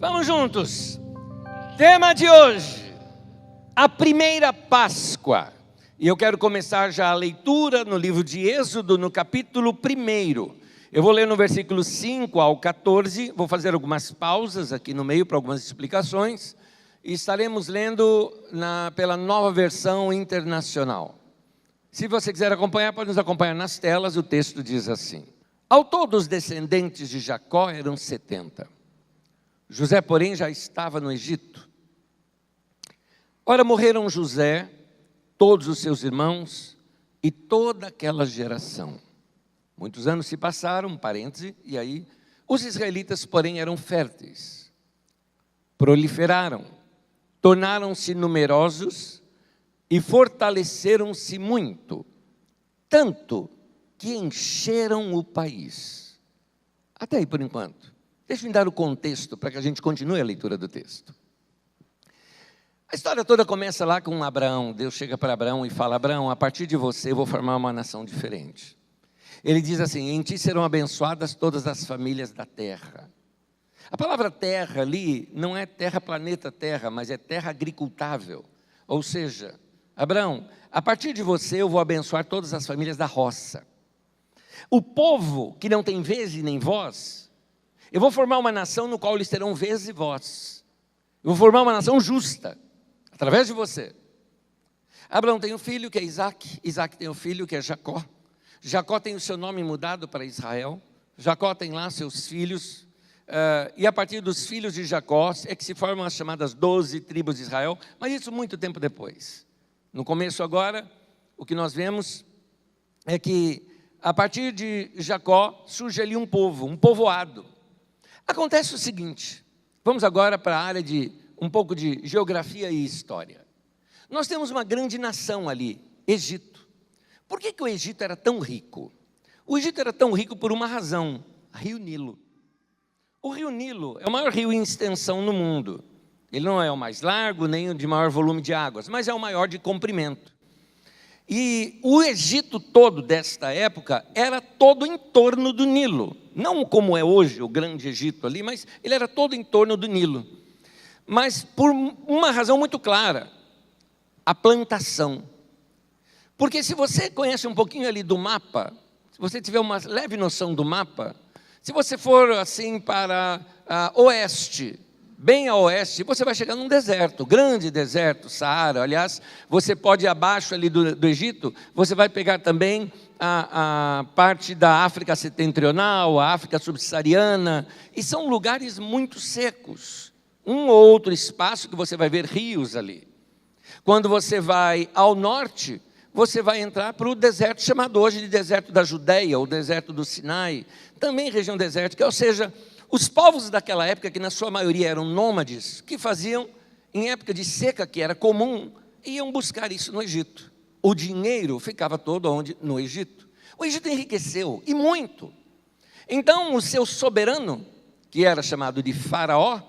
Vamos juntos. Tema de hoje, a primeira Páscoa. E eu quero começar já a leitura no livro de Êxodo, no capítulo 1. Eu vou ler no versículo 5 ao 14, vou fazer algumas pausas aqui no meio para algumas explicações. E estaremos lendo pela Nova Versão Internacional. Se você quiser acompanhar, pode nos acompanhar nas telas, o texto diz assim. Ao todo os descendentes de Jacó eram 70. José, porém, já estava no Egito. Ora, morreram José, todos os seus irmãos e toda aquela geração. Muitos anos se passaram, parêntese, e aí os israelitas, porém, eram férteis. Proliferaram, tornaram-se numerosos e fortaleceram-se muito, tanto que encheram o país. Até aí por enquanto. Deixa eu dar o contexto para que a gente continue a leitura do texto. A história toda começa lá com Abraão. Deus chega para Abraão e fala: Abraão, a partir de você eu vou formar uma nação diferente. Ele diz assim: em ti serão abençoadas todas as famílias da terra. A palavra terra ali não é terra, planeta terra, mas é terra agricultável. Ou seja, Abraão, a partir de você eu vou abençoar todas as famílias da roça. O povo que não tem vez e nem voz, eu vou formar uma nação no qual eles terão vez e voz. Eu vou formar uma nação justa, através de você. Abraão tem um filho que é Isaac, Isaac tem um filho que é Jacó. Jacó tem o seu nome mudado para Israel. Jacó tem lá seus filhos. E a partir dos filhos de Jacó é que se formam as chamadas 12 tribos de Israel. Mas isso muito tempo depois. No começo agora, o que nós vemos é que a partir de Jacó surge ali um povo, um povoado. Acontece o seguinte, vamos agora para a área de um pouco de geografia e história. Nós temos uma grande nação ali, Egito. Por que o Egito era tão rico? O Egito era tão rico por uma razão, Rio Nilo. O Rio Nilo é o maior rio em extensão no mundo. Ele não é o mais largo, nem o de maior volume de águas, mas é o maior de comprimento. E o Egito todo desta época era todo em torno do Nilo. Não como é hoje o grande Egito ali, mas ele era todo em torno do Nilo. Mas por uma razão muito clara, a plantação. Porque se você conhece um pouquinho ali do mapa, se você tiver uma leve noção do mapa, se você for assim para oeste, bem a oeste, você vai chegar num deserto, grande deserto, Saara. Aliás, você pode ir abaixo ali do Egito, você vai pegar também a parte da África setentrional, a África subsaariana, e são lugares muito secos. Um ou outro espaço que você vai ver rios ali. Quando você vai ao norte, você vai entrar para o deserto chamado hoje de deserto da Judeia, ou deserto do Sinai, também região desértica, ou seja, os povos daquela época, que na sua maioria eram nômades, que faziam, em época de seca, que era comum, iam buscar isso no Egito. O dinheiro ficava todo onde? No Egito. O Egito enriqueceu, e muito. Então, o seu soberano, que era chamado de Faraó,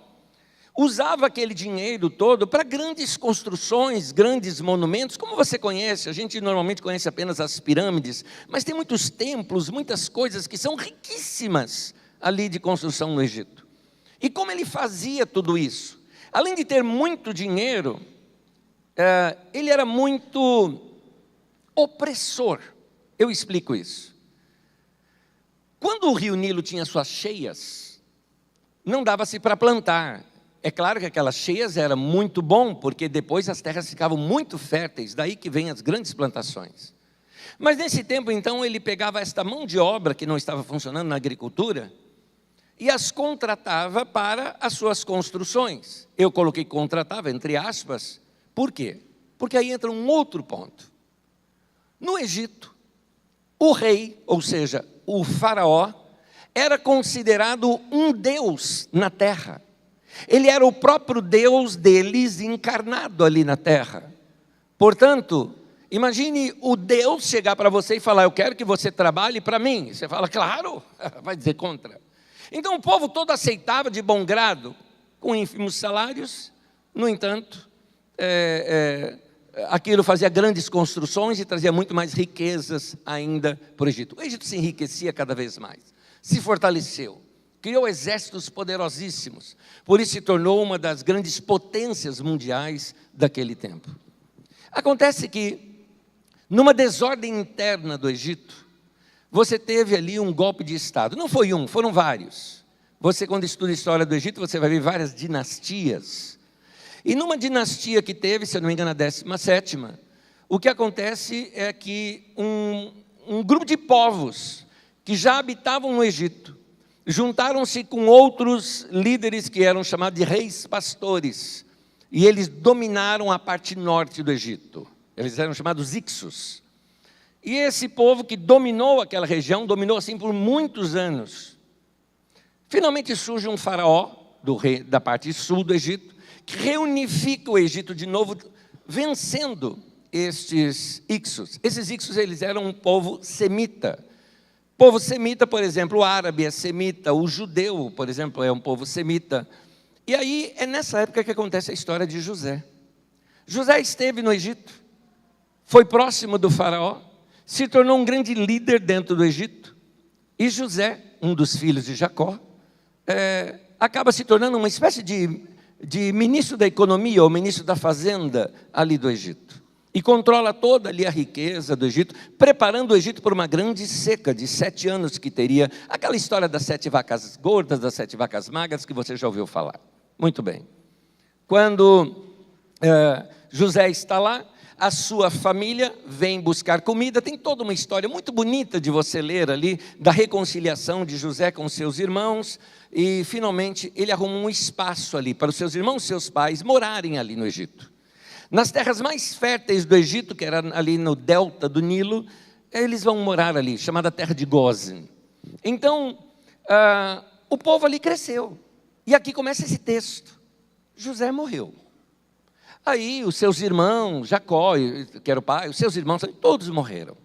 usava aquele dinheiro todo para grandes construções, grandes monumentos, como você conhece. A gente normalmente conhece apenas as pirâmides, mas tem muitos templos, muitas coisas que são riquíssimas ali de construção no Egito. E como ele fazia tudo isso? Além de ter muito dinheiro, ele era muito opressor. Eu explico isso. Quando o rio Nilo tinha suas cheias, não dava-se para plantar. É claro que aquelas cheias eram muito bom, porque depois as terras ficavam muito férteis, daí que vêm as grandes plantações. Mas nesse tempo, então, ele pegava esta mão de obra que não estava funcionando na agricultura e as contratava para as suas construções. Eu coloquei contratava, entre aspas. Por quê? Porque aí entra um outro ponto. No Egito, o rei, ou seja, o faraó, era considerado um deus na terra. Ele era o próprio Deus deles encarnado ali na terra. Portanto, imagine o Deus chegar para você e falar: eu quero que você trabalhe para mim. Você fala: claro, vai dizer contra. Então o povo todo aceitava de bom grado, com ínfimos salários. No entanto, aquilo fazia grandes construções e trazia muito mais riquezas ainda para o Egito. O Egito se enriquecia cada vez mais, se fortaleceu. criou exércitos poderosíssimos, por isso se tornou uma das grandes potências mundiais daquele tempo. Acontece que, numa desordem interna do Egito, você teve ali um golpe de Estado. Não foi um, foram vários. Você, quando estuda a história do Egito, você vai ver várias dinastias. E numa dinastia que teve, se eu não me engano, a 17ª, o que acontece é que um grupo de povos que já habitavam no Egito, juntaram-se com outros líderes que eram chamados de reis pastores, e eles dominaram a parte norte do Egito. Eles eram chamados Ixos. E esse povo que dominou aquela região, dominou assim por muitos anos. Finalmente surge um faraó da parte sul do Egito, que reunifica o Egito de novo, vencendo estes Ixos. Esses Ixos, eles eram um povo semita. Povo semita, por exemplo, o árabe é semita, o judeu, por exemplo, é um povo semita. E aí é nessa época que acontece a história de José. José esteve no Egito, foi próximo do faraó, se tornou um grande líder dentro do Egito. E José, um dos filhos de Jacó, acaba se tornando uma espécie de ministro da economia, ou ministro da fazenda ali do Egito. E controla toda ali a riqueza do Egito, preparando o Egito para uma grande seca de 7 anos que teria. Aquela história das 7 vacas gordas, das 7 vacas magras, que você já ouviu falar. Muito bem. Quando José está lá, a sua família vem buscar comida. Tem toda uma história muito bonita de você ler ali, da reconciliação de José com seus irmãos. E finalmente ele arruma um espaço ali para os seus irmãos e seus pais morarem ali no Egito. Nas terras mais férteis do Egito, que era ali no delta do Nilo, eles vão morar ali, chamada terra de Gósen. Então, o povo ali cresceu. E aqui começa esse texto. José morreu. Aí os seus irmãos, Jacó, que era o pai, os seus irmãos, todos morreram.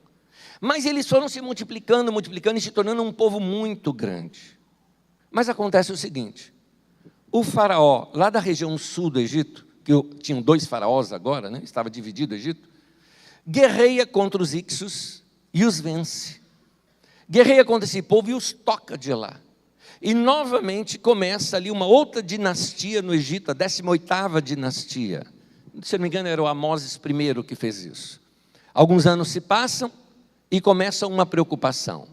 Mas eles foram se multiplicando, multiplicando e se tornando um povo muito grande. Mas acontece o seguinte, o faraó, lá da região sul do Egito, que tinham 2 faraós agora, né? Estava dividido o Egito, guerreia contra os Ixos e os vence. Guerreia contra esse povo e os toca de lá. E novamente começa ali uma outra dinastia no Egito, a 18ª dinastia. Se não me engano, era o Amoses I que fez isso. Alguns anos se passam e começa uma preocupação.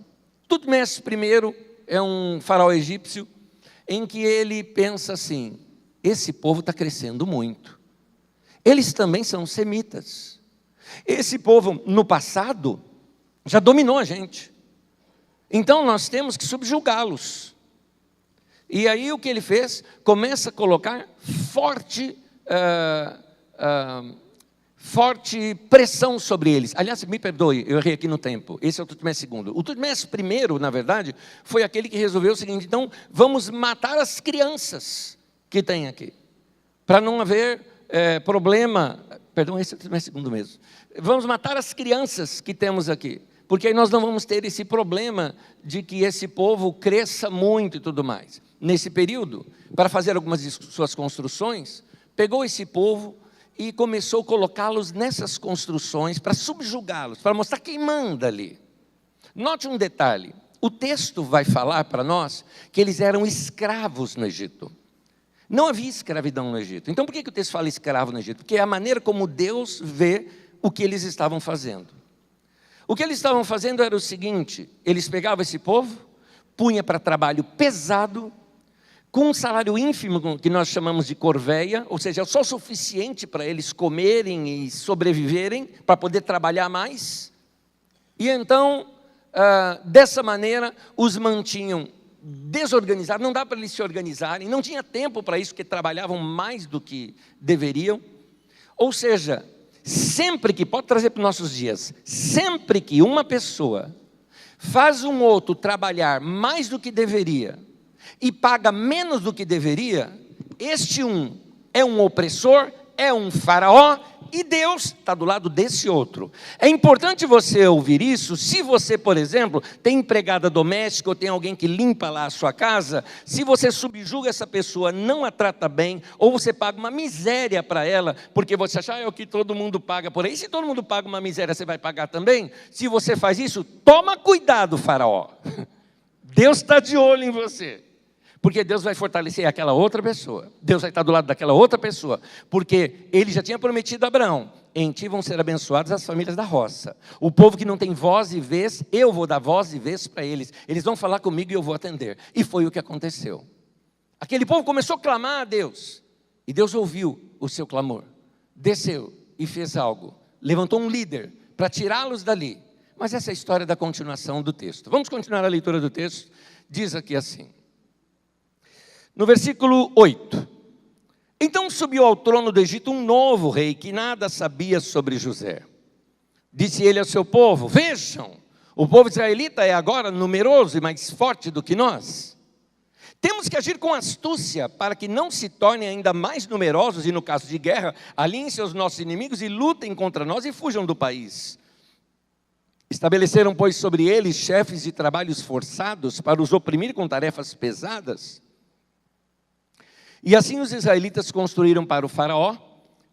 Tutmés I é um faraó egípcio em que ele pensa assim, esse povo está crescendo muito. Eles também são semitas. Esse povo, no passado, já dominou a gente. Então, nós temos que subjugá-los. E aí, o que ele fez? Começa a colocar forte pressão sobre eles. Aliás, me perdoe, eu errei aqui no tempo. Esse é o Tutmés II. O Tutmés I, na verdade, foi aquele que resolveu o seguinte, então, vamos matar as crianças que tem aqui, para não haver problema, perdão, esse é o Tutmés II mesmo, vamos matar as crianças que temos aqui, porque aí nós não vamos ter esse problema de que esse povo cresça muito e tudo mais. Nesse período, para fazer algumas de suas construções, pegou esse povo e começou a colocá-los nessas construções para subjugá-los, para mostrar quem manda ali. Note um detalhe, o texto vai falar para nós que eles eram escravos no Egito. Não havia escravidão no Egito. Então por que o texto fala escravo no Egito? Porque é a maneira como Deus vê o que eles estavam fazendo. O que eles estavam fazendo era o seguinte, eles pegavam esse povo, punha para trabalho pesado, com um salário ínfimo que nós chamamos de corveia, ou seja, só o suficiente para eles comerem e sobreviverem, para poder trabalhar mais. E então, dessa maneira, os mantinham desorganizados, não dá para eles se organizarem, não tinha tempo para isso, porque trabalhavam mais do que deveriam. Ou seja, sempre que, pode trazer para os nossos dias, sempre que uma pessoa faz um outro trabalhar mais do que deveria, e paga menos do que deveria, este um é um opressor, é um faraó, e Deus está do lado desse outro. É importante você ouvir isso, se você, por exemplo, tem empregada doméstica, ou tem alguém que limpa lá a sua casa, se você subjuga essa pessoa, não a trata bem, ou você paga uma miséria para ela, porque você acha, é o que todo mundo paga por aí, se todo mundo paga uma miséria, você vai pagar também? Se você faz isso, toma cuidado, faraó, Deus está de olho em você. porque Deus vai fortalecer aquela outra pessoa, Deus vai estar do lado daquela outra pessoa, porque Ele já tinha prometido a Abraão: em ti vão ser abençoadas as famílias da roça. O povo que não tem voz e vez, eu vou dar voz e vez para eles. Eles vão falar comigo e eu vou atender. E foi o que aconteceu. Aquele povo começou a clamar a Deus, e Deus ouviu o seu clamor, desceu e fez algo, levantou um líder para tirá-los dali. Mas essa é a história da continuação do texto. Vamos continuar a leitura do texto. Diz aqui assim, no versículo 8: então subiu ao trono do Egito um novo rei, que nada sabia sobre José. Disse ele ao seu povo: vejam, o povo israelita é agora numeroso e mais forte do que nós. Temos que agir com astúcia, para que não se tornem ainda mais numerosos, e no caso de guerra, aliem-se aos nossos inimigos e lutem contra nós e fujam do país. Estabeleceram, pois, sobre eles chefes de trabalhos forçados, para os oprimir com tarefas pesadas. E assim os israelitas construíram para o faraó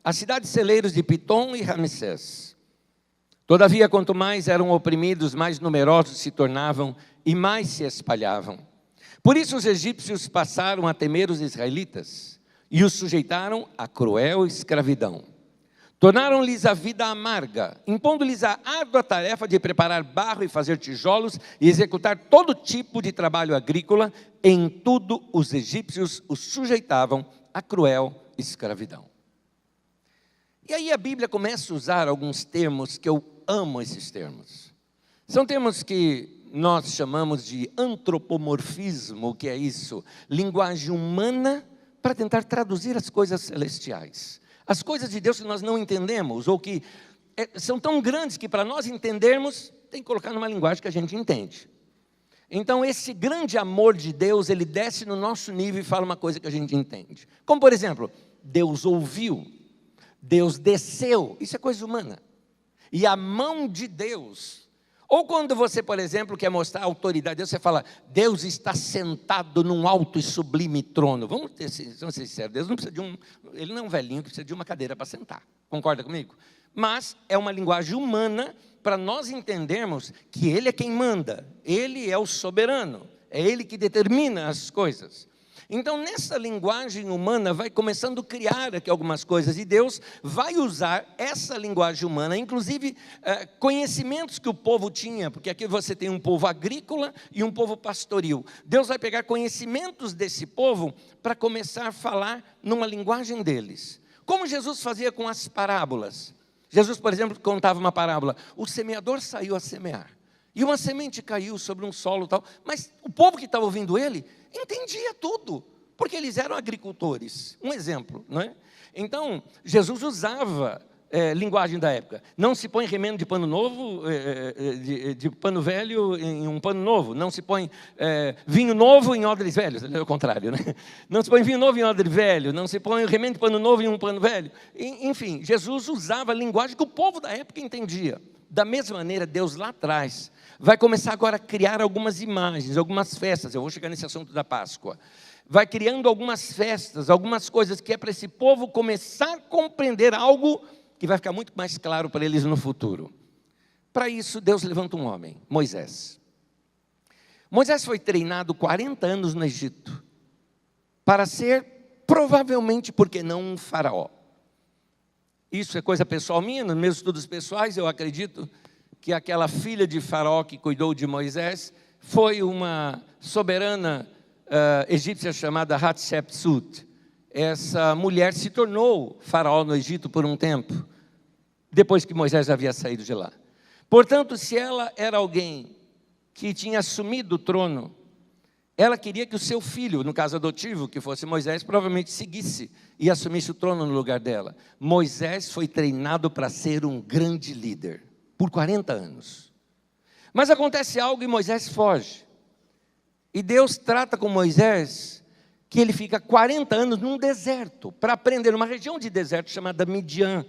as cidades celeiros de Pitom e Ramsés. Todavia, quanto mais eram oprimidos, mais numerosos se tornavam e mais se espalhavam. Por isso os egípcios passaram a temer os israelitas e os sujeitaram a cruel escravidão. Tornaram-lhes a vida amarga, impondo-lhes a árdua tarefa de preparar barro e fazer tijolos e executar todo tipo de trabalho agrícola. Em tudo os egípcios os sujeitavam a cruel escravidão. E aí a Bíblia começa a usar alguns termos que eu amo esses termos. São termos que nós chamamos de antropomorfismo. O que é isso? Linguagem humana para tentar traduzir as coisas celestiais. As coisas de Deus que nós não entendemos, ou que são tão grandes que para nós entendermos, tem que colocar numa linguagem que a gente entende. Então esse grande amor de Deus, ele desce no nosso nível e fala uma coisa que a gente entende. Como por exemplo, Deus ouviu, Deus desceu, isso é coisa humana. E a mão de Deus, ou quando você, por exemplo, quer mostrar a autoridade de Deus, você fala: Deus está sentado num alto e sublime trono. Vamos ser sinceros, Deus não precisa de ele não é um velhinho que precisa de uma cadeira para sentar. Concorda comigo? Mas é uma linguagem humana para nós entendermos que Ele é quem manda, Ele é o soberano, é Ele que determina as coisas. Então, nessa linguagem humana, vai começando a criar aqui algumas coisas, e Deus vai usar essa linguagem humana, inclusive conhecimentos que o povo tinha, porque aqui você tem um povo agrícola e um povo pastoril. Deus vai pegar conhecimentos desse povo para começar a falar numa linguagem deles. Como Jesus fazia com as parábolas. Jesus, por exemplo, contava uma parábola: o semeador saiu a semear, e uma semente caiu sobre um solo tal, mas o povo que estava ouvindo ele entendia tudo, porque eles eram agricultores. Um exemplo, não é? Então, Jesus usava linguagem da época. Não se põe remendo de pano novo, de pano velho em um pano novo. Não se põe vinho novo em odres velhos. É o contrário, né? Não se põe vinho novo em odre velho. Não se põe remendo de pano novo em um pano velho. Enfim, Jesus usava a linguagem que o povo da época entendia. Da mesma maneira, Deus lá atrás vai começar agora a criar algumas imagens, algumas festas. Eu vou chegar nesse assunto da Páscoa. Vai criando algumas festas, algumas coisas que é para esse povo começar a compreender algo que vai ficar muito mais claro para eles no futuro. Para isso, Deus levanta um homem, Moisés. Moisés foi treinado 40 anos no Egito para ser, provavelmente, por que não um faraó. Isso é coisa pessoal minha, nos meus estudos pessoais, eu acredito que aquela filha de faraó que cuidou de Moisés foi uma soberana egípcia chamada Hatshepsut. Essa mulher se tornou faraó no Egito por um tempo, depois que Moisés havia saído de lá. Portanto, se ela era alguém que tinha assumido o trono, ela queria que o seu filho, no caso adotivo, que fosse Moisés, provavelmente seguisse e assumisse o trono no lugar dela. Moisés foi treinado para ser um grande líder, por 40 anos. Mas acontece algo e Moisés foge. E Deus trata com Moisés que ele fica 40 anos num deserto, para aprender numa região de deserto chamada Midian.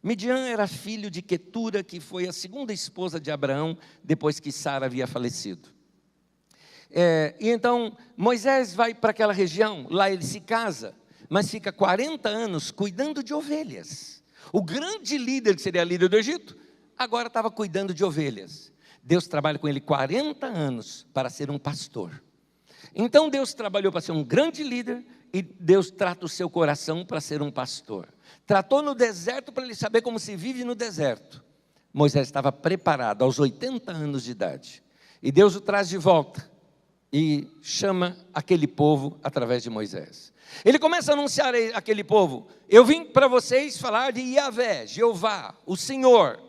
Midian era filho de Quetura, que foi a segunda esposa de Abraão, depois que Sara havia falecido. E então Moisés vai para aquela região, lá ele se casa, mas fica 40 anos cuidando de ovelhas. O grande líder, que seria líder do Egito, agora estava cuidando de ovelhas. Deus trabalha com ele 40 anos para ser um pastor. Então Deus trabalhou para ser um grande líder e Deus trata o seu coração para ser um pastor. Tratou no deserto para ele saber como se vive no deserto. Moisés estava preparado aos 80 anos de idade. E Deus o traz de volta e chama aquele povo através de Moisés. Ele começa a anunciar àquele povo: eu vim para vocês falar de Yahvé, Jeová, o Senhor,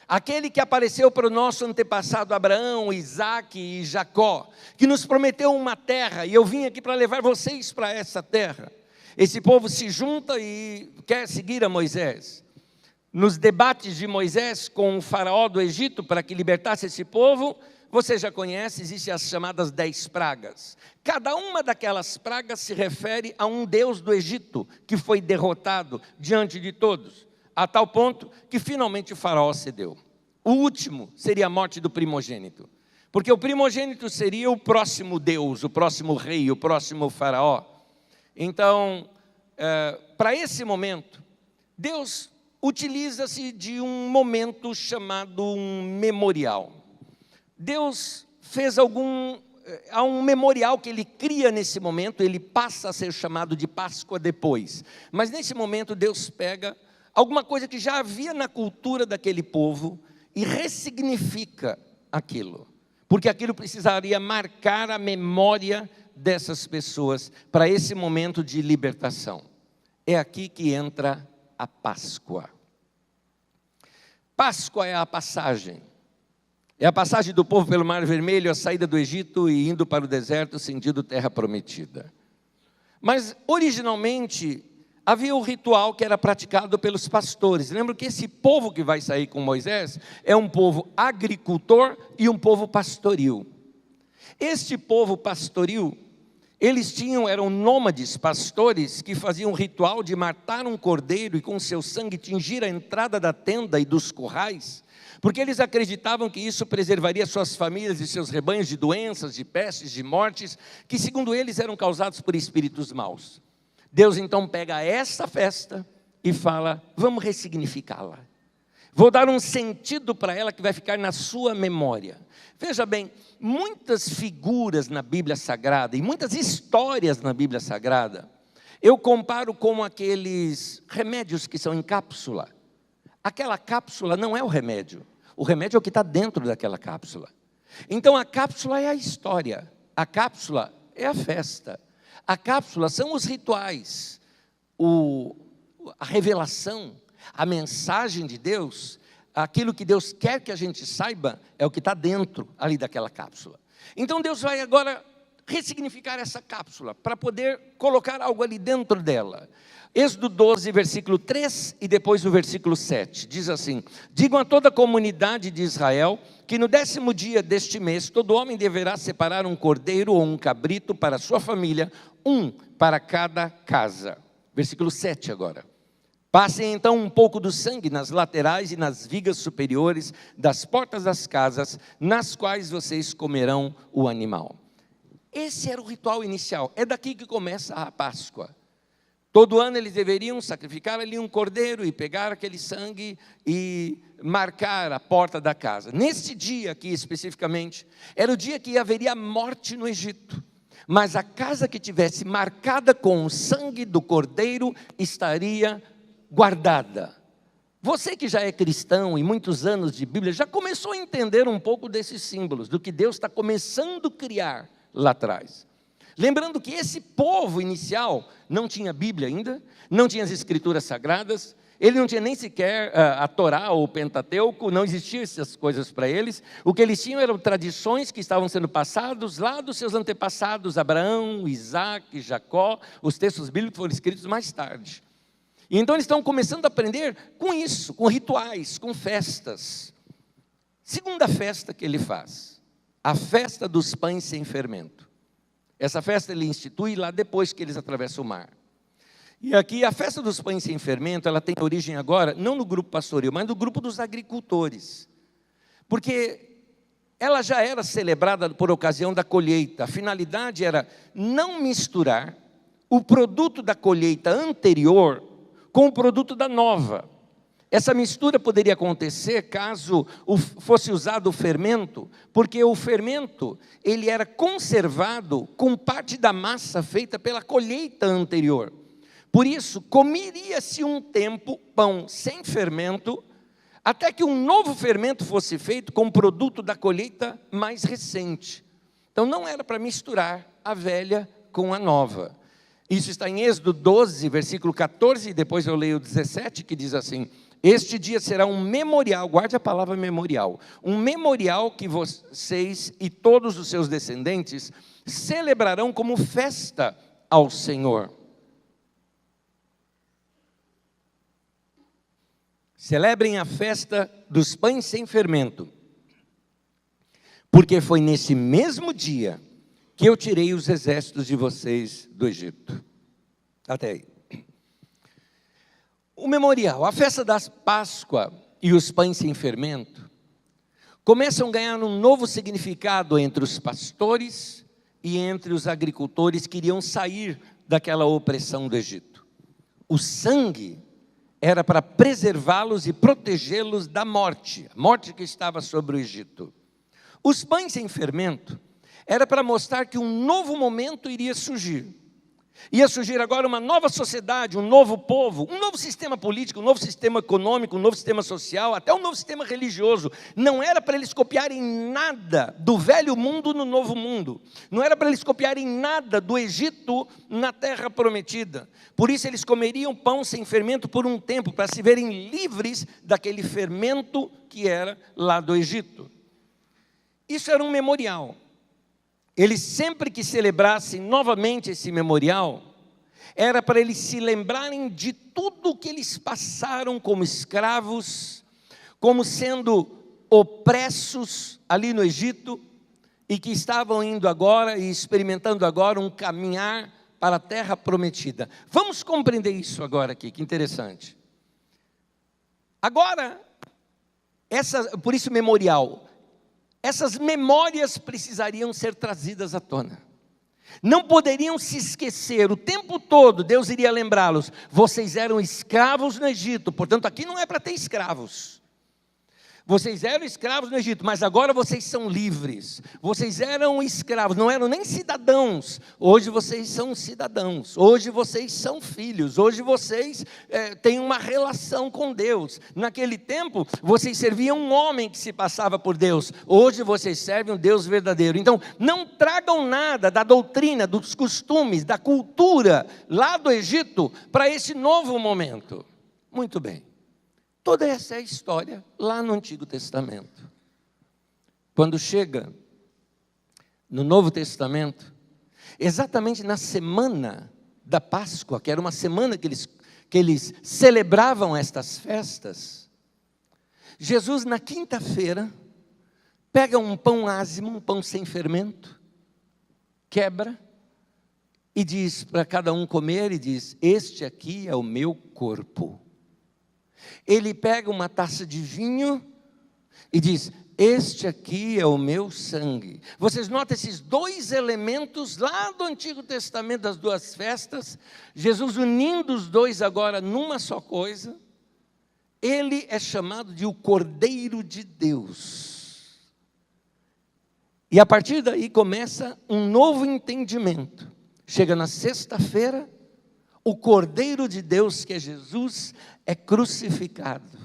aquele que apareceu para o nosso antepassado Abraão, Isaque e Jacó, que nos prometeu uma terra, e eu vim aqui para levar vocês para essa terra. Esse povo se junta e quer seguir a Moisés. Nos debates de Moisés com o faraó do Egito para que libertasse esse povo, você já conhece, existem as chamadas 10 pragas. Cada uma daquelas pragas se refere a um deus do Egito que foi derrotado diante de todos, a tal ponto que finalmente o faraó cedeu. O último seria a morte do primogênito, porque o primogênito seria o próximo deus, o próximo rei, o próximo faraó. Então, para esse momento, Deus utiliza-se de um momento chamado um memorial. Deus fez há um memorial que ele cria nesse momento, ele passa a ser chamado de Páscoa depois. Mas nesse momento Deus pega alguma coisa que já havia na cultura daquele povo e ressignifica aquilo. Porque aquilo precisaria marcar a memória dessas pessoas para esse momento de libertação. É aqui que entra a Páscoa. Páscoa é a passagem. É a passagem do povo pelo Mar Vermelho, a saída do Egito e indo para o deserto, sentido terra prometida. Mas, originalmente, havia um ritual que era praticado pelos pastores. Lembra que esse povo que vai sair com Moisés é um povo agricultor e um povo pastoril. Este povo pastoril, eram nômades pastores que faziam um ritual de matar um cordeiro e com seu sangue tingir a entrada da tenda e dos currais, porque eles acreditavam que isso preservaria suas famílias e seus rebanhos de doenças, de pestes, de mortes, que segundo eles eram causados por espíritos maus. Deus então pega essa festa e fala: vamos ressignificá-la. Vou dar um sentido para ela que vai ficar na sua memória. Veja bem, muitas figuras na Bíblia Sagrada e muitas histórias na Bíblia Sagrada, eu comparo com aqueles remédios que são em cápsula. Aquela cápsula não é o remédio é o que está dentro daquela cápsula. Então a cápsula é a história, a cápsula é a festa, a cápsula são os rituais, a revelação, a mensagem de Deus, aquilo que Deus quer que a gente saiba, é o que está dentro ali daquela cápsula. Então Deus vai agora ressignificar essa cápsula, para poder colocar algo ali dentro dela. Êxodo 12, versículo 3 e depois o versículo 7, diz assim: digam a toda a comunidade de Israel, que no 10º dia deste mês, todo homem deverá separar um cordeiro ou um cabrito para a sua família, um para cada casa. Versículo 7 agora. Passem então um pouco do sangue nas laterais e nas vigas superiores das portas das casas, nas quais vocês comerão o animal. Esse era o ritual inicial, é daqui que começa a Páscoa. Todo ano eles deveriam sacrificar ali um cordeiro e pegar aquele sangue e marcar a porta da casa. Nesse dia aqui especificamente, era o dia que haveria morte no Egito. Mas a casa que tivesse marcada com o sangue do cordeiro estaria guardada. Você que já é cristão e muitos anos de Bíblia, já começou a entender um pouco desses símbolos, do que Deus está começando a criar lá atrás. Lembrando que esse povo inicial não tinha Bíblia ainda, não tinha as Escrituras Sagradas, ele não tinha nem sequer a Torá ou o Pentateuco, não existiam essas coisas para eles. O que eles tinham eram tradições que estavam sendo passados lá dos seus antepassados, Abraão, Isaque, Jacó, os textos bíblicos foram escritos mais tarde. E então eles estão começando a aprender com isso, com rituais, com festas. Segunda festa que ele faz, a festa dos pães sem fermento. Essa festa ele institui lá depois que eles atravessam o mar. E aqui a festa dos pães sem fermento, ela tem origem agora, não no grupo pastoril, mas no grupo dos agricultores. Porque ela já era celebrada por ocasião da colheita. A finalidade era não misturar o produto da colheita anterior com o produto da nova. Essa mistura poderia acontecer caso fosse usado o fermento, porque o fermento ele era conservado com parte da massa feita pela colheita anterior. Por isso, comeria-se um tempo pão sem fermento, até que um novo fermento fosse feito com o produto da colheita mais recente. Então não era para misturar a velha com a nova. Isso está em Êxodo 12, versículo 14, e depois eu leio o 17, que diz assim: este dia será um memorial, guarde a palavra memorial, um memorial que vocês e todos os seus descendentes celebrarão como festa ao Senhor. Celebrem a festa dos pães sem fermento, porque foi nesse mesmo dia que eu tirei os exércitos de vocês do Egito. Até aí. O memorial, a festa da Páscoa e os pães sem fermento começam a ganhar um novo significado entre os pastores e entre os agricultores que iriam sair daquela opressão do Egito. O sangue era para preservá-los e protegê-los da morte, a morte que estava sobre o Egito. Os pães sem fermento era para mostrar que um novo momento iria surgir. Ia surgir agora uma nova sociedade, um novo povo, um novo sistema político, um novo sistema econômico, um novo sistema social, até um novo sistema religioso. Não era para eles copiarem nada do velho mundo no novo mundo. Não era para eles copiarem nada do Egito na terra prometida. Por isso eles comeriam pão sem fermento por um tempo, para se verem livres daquele fermento que era lá do Egito. Isso era um memorial. Eles sempre que celebrassem novamente esse memorial, era para eles se lembrarem de tudo que eles passaram como escravos, como sendo opressos ali no Egito, e que estavam indo agora e experimentando agora um caminhar para a terra prometida. Vamos compreender isso agora aqui, que interessante. Agora, por isso memorial, essas memórias precisariam ser trazidas à tona. Não poderiam se esquecer, o tempo todo Deus iria lembrá-los. Vocês eram escravos no Egito, portanto aqui não é para ter escravos. Vocês eram escravos no Egito, mas agora vocês são livres. Vocês eram escravos, não eram nem cidadãos. Hoje vocês são cidadãos. Hoje vocês são filhos. Hoje vocês têm uma relação com Deus. Naquele tempo, vocês serviam um homem que se passava por Deus. Hoje vocês servem um Deus verdadeiro. Então, não tragam nada da doutrina, dos costumes, da cultura lá do Egito para esse novo momento. Muito bem. Toda essa é a história lá no Antigo Testamento. Quando chega no Novo Testamento, exatamente na semana da Páscoa, que era uma semana que eles celebravam estas festas, Jesus na quinta-feira pega um pão ázimo, um pão sem fermento, quebra e diz para cada um comer e diz: este aqui é o meu corpo. Ele pega uma taça de vinho e diz: este aqui é o meu sangue. Vocês notam esses dois elementos lá do Antigo Testamento, das duas festas, Jesus unindo os dois agora numa só coisa. Ele é chamado de o Cordeiro de Deus. E a partir daí começa um novo entendimento. Chega na sexta-feira, o Cordeiro de Deus, que é Jesus, é crucificado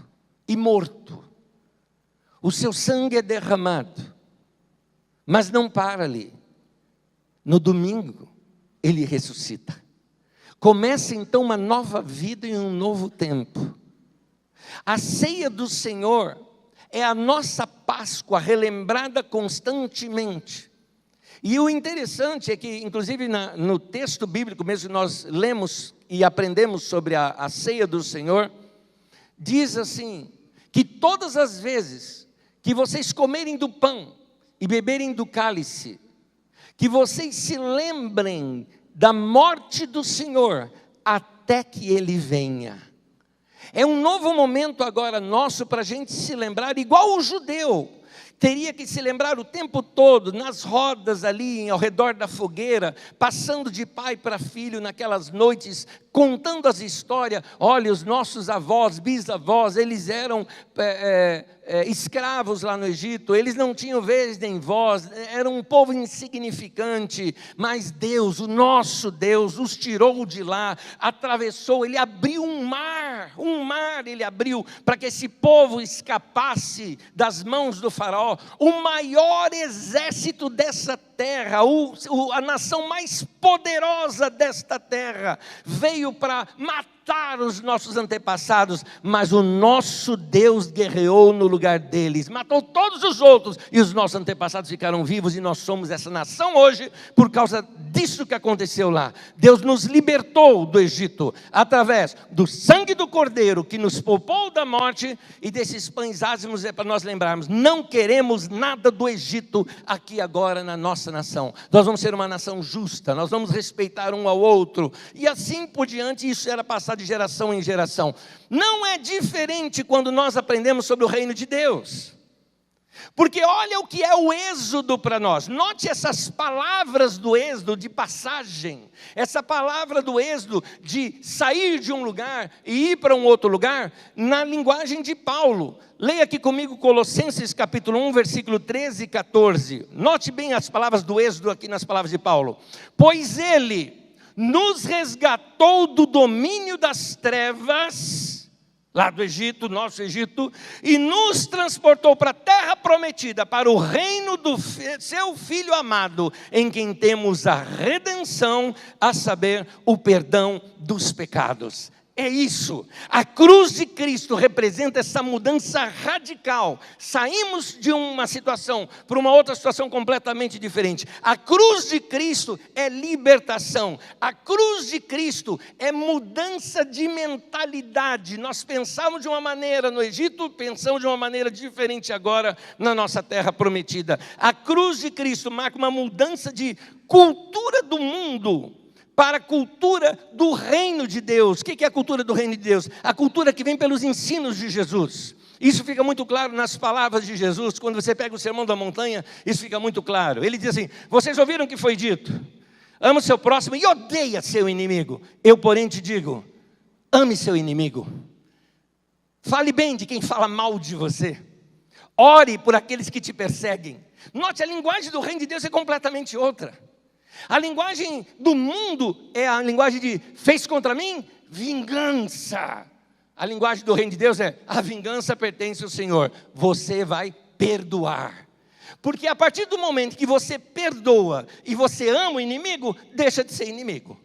e morto. O seu sangue é derramado. Mas não para ali. No domingo, ele ressuscita. Começa então uma nova vida e um novo tempo. A ceia do Senhor é a nossa Páscoa relembrada constantemente. E o interessante é que, inclusive no texto bíblico mesmo que nós lemos e aprendemos sobre a ceia do Senhor, diz assim, que todas as vezes que vocês comerem do pão e beberem do cálice, que vocês se lembrem da morte do Senhor até que Ele venha. É um novo momento agora nosso para a gente se lembrar, igual o judeu, teria que se lembrar o tempo todo, nas rodas ali, ao redor da fogueira, passando de pai para filho naquelas noites, contando as histórias. Olha, os nossos avós, bisavós, eles eram escravos lá no Egito, eles não tinham vez nem voz, eram um povo insignificante, mas Deus, o nosso Deus, os tirou de lá, atravessou, Ele abriu um mar Ele abriu, para que esse povo escapasse das mãos do faraó. O maior exército dessa terra, a nação mais poderosa desta terra, veio para matar os nossos antepassados, mas o nosso Deus guerreou no lugar deles, matou todos os outros, e os nossos antepassados ficaram vivos, e nós somos essa nação hoje, por causa disso que aconteceu lá. Deus nos libertou do Egito, através do sangue do Cordeiro, que nos poupou da morte, e desses pães ázimos. É para nós lembrarmos, não queremos nada do Egito, aqui agora na nossa nação. Nós vamos ser uma nação justa, nós vamos respeitar um ao outro, e assim por diante. Isso era passado de geração em geração. Não é diferente quando nós aprendemos sobre o reino de Deus, porque olha o que é o êxodo para nós. Note essas palavras do êxodo de passagem, essa palavra do êxodo de sair de um lugar e ir para um outro lugar, na linguagem de Paulo. Leia aqui comigo Colossenses capítulo 1, versículo 13 e 14. Note bem as palavras do êxodo aqui nas palavras de Paulo. Pois Ele nos resgatou do domínio das trevas, lá do Egito, nosso Egito, e nos transportou para a terra prometida, para o reino do seu Filho amado, em quem temos a redenção, a saber, o perdão dos pecados. É isso, a cruz de Cristo representa essa mudança radical. Saímos de uma situação para uma outra situação completamente diferente. A cruz de Cristo é libertação, a cruz de Cristo é mudança de mentalidade. Nós pensávamos de uma maneira no Egito, pensamos de uma maneira diferente agora na nossa terra prometida. A cruz de Cristo marca uma mudança de cultura do mundo para a cultura do reino de Deus. O que é a cultura do reino de Deus? A cultura que vem pelos ensinos de Jesus. Isso fica muito claro nas palavras de Jesus. Quando você pega o Sermão da Montanha, isso fica muito claro. Ele diz assim: vocês ouviram o que foi dito? Ama o seu próximo e odeia seu inimigo. Eu, porém, te digo, ame seu inimigo. Fale bem de quem fala mal de você. Ore por aqueles que te perseguem. Note, a linguagem do reino de Deus é completamente outra. A linguagem do mundo é a linguagem de fez contra mim, vingança. A linguagem do reino de Deus é: a vingança pertence ao Senhor, você vai perdoar. Porque a partir do momento que você perdoa e você ama o inimigo, deixa de ser inimigo.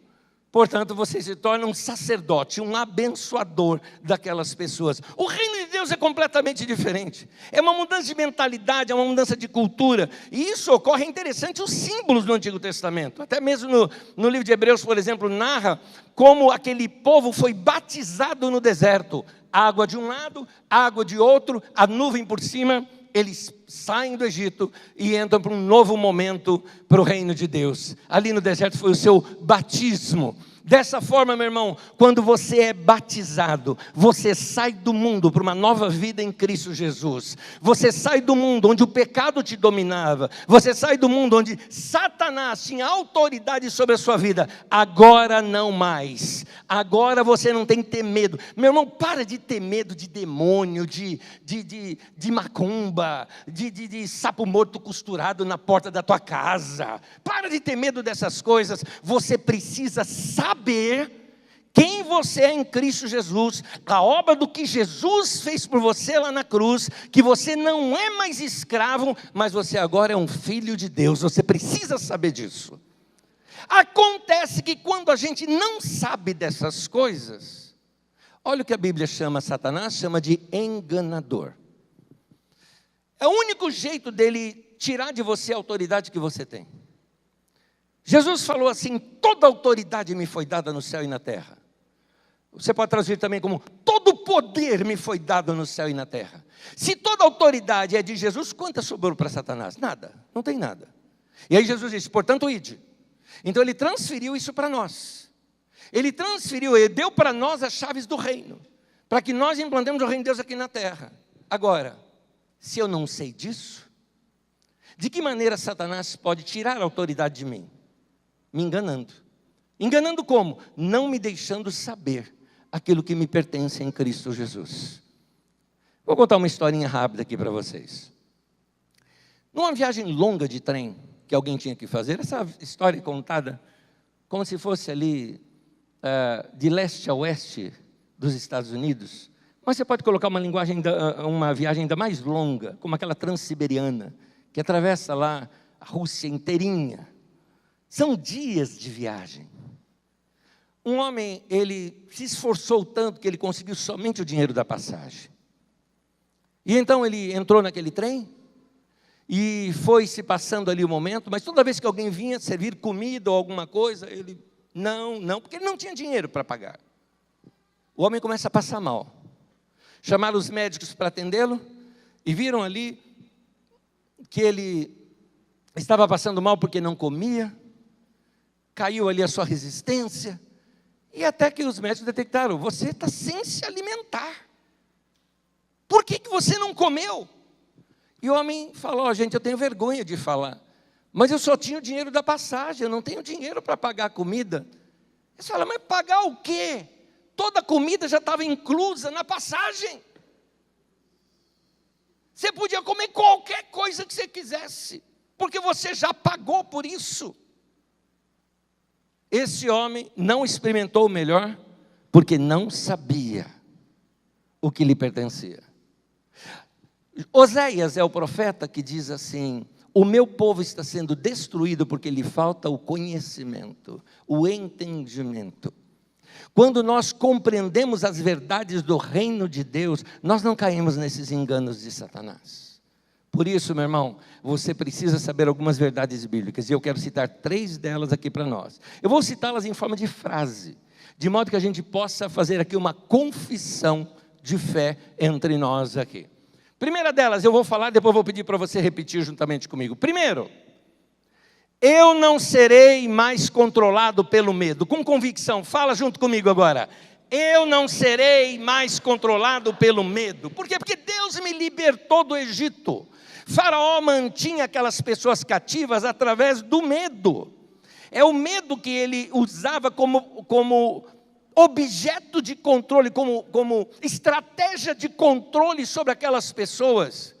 Portanto, você se torna um sacerdote, um abençoador daquelas pessoas. O reino de Deus é completamente diferente. É uma mudança de mentalidade, é uma mudança de cultura. E isso ocorre, é interessante, os símbolos do Antigo Testamento. Até mesmo no livro de Hebreus, por exemplo, narra como aquele povo foi batizado no deserto. Água de um lado, água de outro, a nuvem por cima. Eles saem do Egito e entram para um novo momento para o reino de Deus. Ali no deserto foi o seu batismo. Dessa forma, meu irmão, quando você é batizado, você sai do mundo para uma nova vida em Cristo Jesus. Você sai do mundo onde o pecado te dominava. Você sai do mundo onde Satanás tinha autoridade sobre a sua vida. Agora não mais. Agora você não tem que ter medo. Meu irmão, para de ter medo de demônio, de macumba, de sapo morto costurado na porta da tua casa. Para de ter medo dessas coisas. Você precisa saber quem você é em Cristo Jesus, a obra do que Jesus fez por você lá na cruz, que você não é mais escravo, mas você agora é um filho de Deus. Você precisa saber disso. Acontece que quando a gente não sabe dessas coisas, olha o que a Bíblia chama Satanás, chama de enganador. É o único jeito dele tirar de você a autoridade que você tem. Jesus falou assim: toda autoridade me foi dada no céu e na terra. Você pode traduzir também como: todo poder me foi dado no céu e na terra. Se toda autoridade é de Jesus, quanto sobrou para Satanás? Nada, não tem nada. E aí Jesus disse: portanto, ide. Então ele transferiu isso para nós. Ele deu para nós as chaves do reino, para que nós implantemos o reino de Deus aqui na terra. Agora, se eu não sei disso, De que maneira Satanás pode tirar a autoridade de mim? Me enganando. Enganando como? Não me deixando saber aquilo que me pertence em Cristo Jesus. Vou contar uma historinha rápida aqui para vocês. Numa viagem longa de trem que alguém tinha que fazer, essa história é contada como se fosse ali de leste a oeste dos Estados Unidos, mas você pode colocar uma viagem ainda mais longa, como aquela transiberiana, que atravessa lá a Rússia inteirinha. São dias de viagem. Um homem, ele se esforçou tanto que ele conseguiu somente o dinheiro da passagem. E então ele entrou naquele trem e foi se passando ali o momento, mas toda vez que alguém vinha servir comida ou alguma coisa, ele, não, porque ele não tinha dinheiro para pagar. O homem começa a passar mal. Chamaram os médicos para atendê-lo e viram ali que ele estava passando mal porque não comia, caiu ali a sua resistência, e até que os médicos detectaram: você está sem se alimentar. Por que você não comeu? E o homem falou: gente, eu tenho vergonha de falar, mas eu só tinha o dinheiro da passagem, eu não tenho dinheiro para pagar a comida. Eles falam: mas pagar o quê? Toda a comida já estava inclusa na passagem. Você podia comer qualquer coisa que você quisesse, porque você já pagou por isso. Esse homem não experimentou o melhor, porque não sabia o que lhe pertencia. Oséias é o profeta que diz assim: o meu povo está sendo destruído porque lhe falta o conhecimento, o entendimento. Quando nós compreendemos as verdades do reino de Deus, nós não caímos nesses enganos de Satanás. Por isso, meu irmão, você precisa saber algumas verdades bíblicas, e eu quero citar 3 delas aqui para nós. Eu vou citá-las em forma de frase, de modo que a gente possa fazer aqui uma confissão de fé entre nós aqui. Primeira delas, eu vou falar, depois vou pedir para você repetir juntamente comigo. Primeiro, eu não serei mais controlado pelo medo. Com convicção, fala junto comigo agora. Eu não serei mais controlado pelo medo. Por quê? Porque Deus me libertou do Egito. Faraó mantinha aquelas pessoas cativas através do medo. É o medo que ele usava como objeto de controle, como estratégia de controle sobre aquelas pessoas.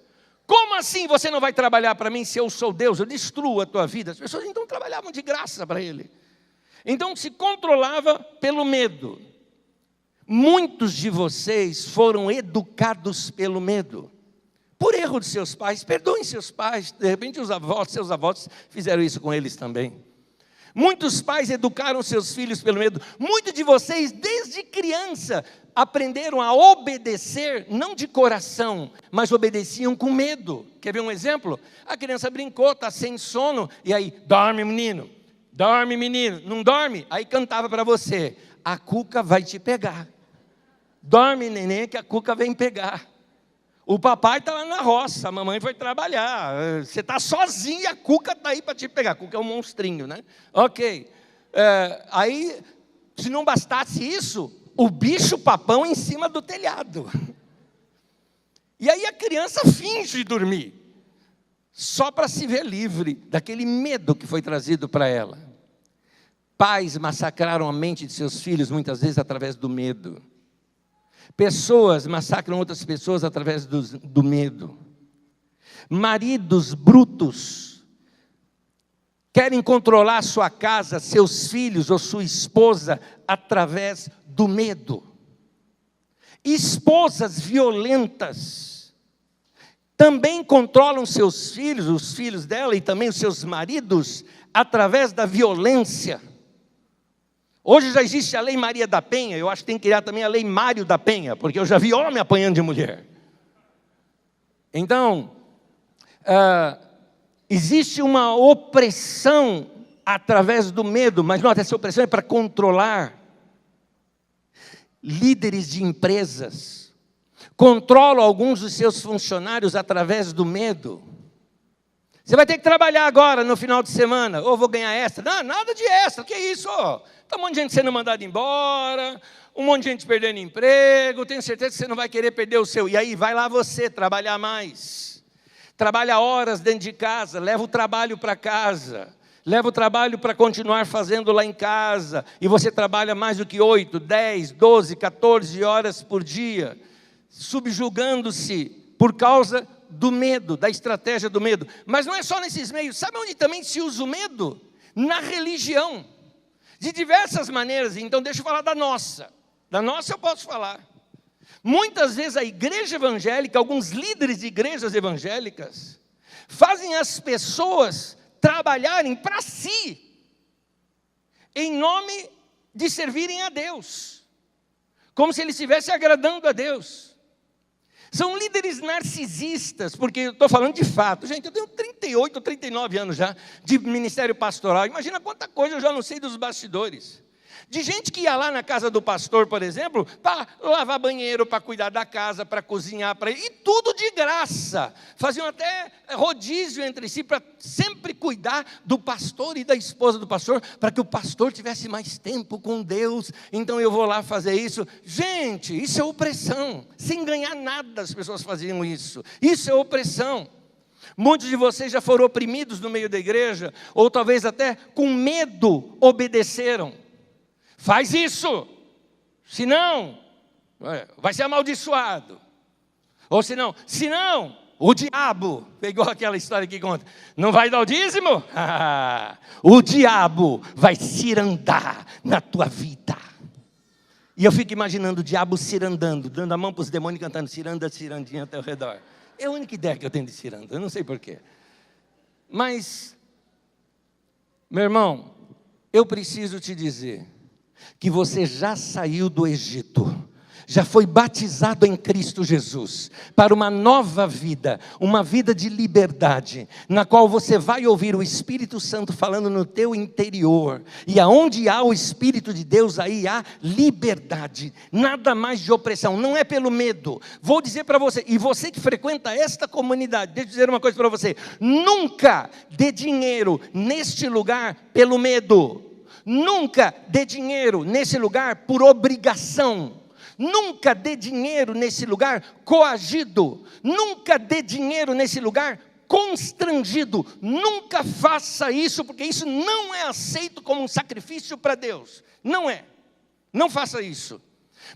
Como assim você não vai trabalhar para mim se eu sou Deus? Eu destruo a tua vida. As pessoas então trabalhavam de graça para ele. Então se controlava pelo medo. Muitos de vocês foram educados pelo medo, por erro de seus pais. Perdoem seus pais, de repente seus avós fizeram isso com eles também. Muitos pais educaram seus filhos pelo medo. Muitos de vocês, desde criança, aprenderam a obedecer, não de coração, mas obedeciam com medo. Quer ver um exemplo? A criança brincou, está sem sono, e aí, dorme menino, não dorme? Aí cantava para você: a cuca vai te pegar. Dorme neném que a cuca vem pegar. O papai está lá na roça, a mamãe foi trabalhar, você está sozinho e a cuca está aí para te pegar. A cuca é um monstrinho, né? Ok, aí se não bastasse isso, o bicho papão em cima do telhado. E aí a criança finge dormir, só para se ver livre daquele medo que foi trazido para ela. Pais massacraram a mente de seus filhos muitas vezes através do medo. Pessoas massacram outras pessoas através do medo. Maridos brutos querem controlar a sua casa, seus filhos ou sua esposa através do medo. Esposas violentas também controlam seus filhos, os filhos dela e também os seus maridos através da violência. Hoje já existe a lei Maria da Penha, eu acho que tem que criar também a lei Mário da Penha, porque eu já vi homem apanhando de mulher. Então, existe uma opressão através do medo, mas nota, essa opressão é para controlar. Líderes de empresas controlam alguns dos seus funcionários através do medo. Você vai ter que trabalhar agora no final de semana, ou vou ganhar extra. Não, nada de extra, que isso? Está um monte de gente sendo mandada embora, um monte de gente perdendo emprego, tenho certeza que você não vai querer perder o seu. E aí, vai lá você trabalhar mais. trabalha horas dentro de casa, leva o trabalho para casa, leva o trabalho para continuar fazendo lá em casa, e você trabalha mais do que 8, 10, 12, 14 horas por dia, subjugando-se por causa do medo, da estratégia do medo. Mas não é só nesses meios. Sabe onde também se usa o medo? Na religião, de diversas maneiras. Então deixa eu falar da nossa eu posso falar. Muitas vezes a igreja evangélica, alguns líderes de igrejas evangélicas, fazem as pessoas trabalharem para si, em nome de servirem a Deus, como se eles estivessem agradando a Deus. São líderes narcisistas, porque eu estou falando de fato. Gente, eu tenho 38, 39 anos já de ministério pastoral. Imagina quanta coisa eu já não sei dos bastidores. De gente que ia lá na casa do pastor, por exemplo, para lavar banheiro, para cuidar da casa, para cozinhar, e tudo de graça. Faziam até rodízio entre si, para sempre cuidar do pastor e da esposa do pastor, para que o pastor tivesse mais tempo com Deus. Então eu vou lá fazer isso. Gente, isso é opressão. Sem ganhar nada as pessoas faziam isso. Isso é opressão. Muitos de vocês já foram oprimidos no meio da igreja, ou talvez até com medo obedeceram. Faz isso, senão vai ser amaldiçoado. Ou senão, o diabo, pegou aquela história que conta, não vai dar o dízimo? O diabo vai cirandar na tua vida. E eu fico imaginando o diabo cirandando, dando a mão para os demônios cantando ciranda, cirandinha até ao redor. É a única ideia que eu tenho de ciranda, eu não sei porquê. Mas, meu irmão, eu preciso te dizer que você já saiu do Egito, já foi batizado em Cristo Jesus, para uma nova vida, uma vida de liberdade, na qual você vai ouvir o Espírito Santo falando no teu interior, e aonde há o Espírito de Deus, aí há liberdade, nada mais de opressão, não é pelo medo. Vou dizer para você, e você que frequenta esta comunidade, deixa eu dizer uma coisa para você, nunca dê dinheiro neste lugar pelo medo. Nunca dê dinheiro nesse lugar por obrigação. Nunca dê dinheiro nesse lugar coagido. Nunca dê dinheiro nesse lugar constrangido. Nunca faça isso, porque isso não é aceito como um sacrifício para Deus. Não é. Não faça isso.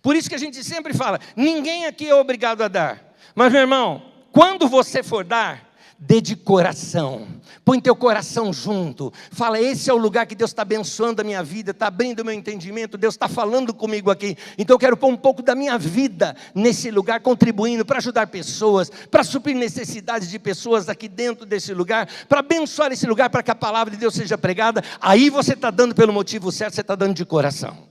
Por isso que a gente sempre fala, ninguém aqui é obrigado a dar. Mas, meu irmão, quando você for dar, dê de coração, põe teu coração junto, fala, esse é o lugar que Deus está abençoando a minha vida, está abrindo o meu entendimento, Deus está falando comigo aqui, então eu quero pôr um pouco da minha vida nesse lugar, contribuindo para ajudar pessoas, para suprir necessidades de pessoas aqui dentro desse lugar, para abençoar esse lugar, para que a palavra de Deus seja pregada. Aí você está dando pelo motivo certo, você está dando de coração.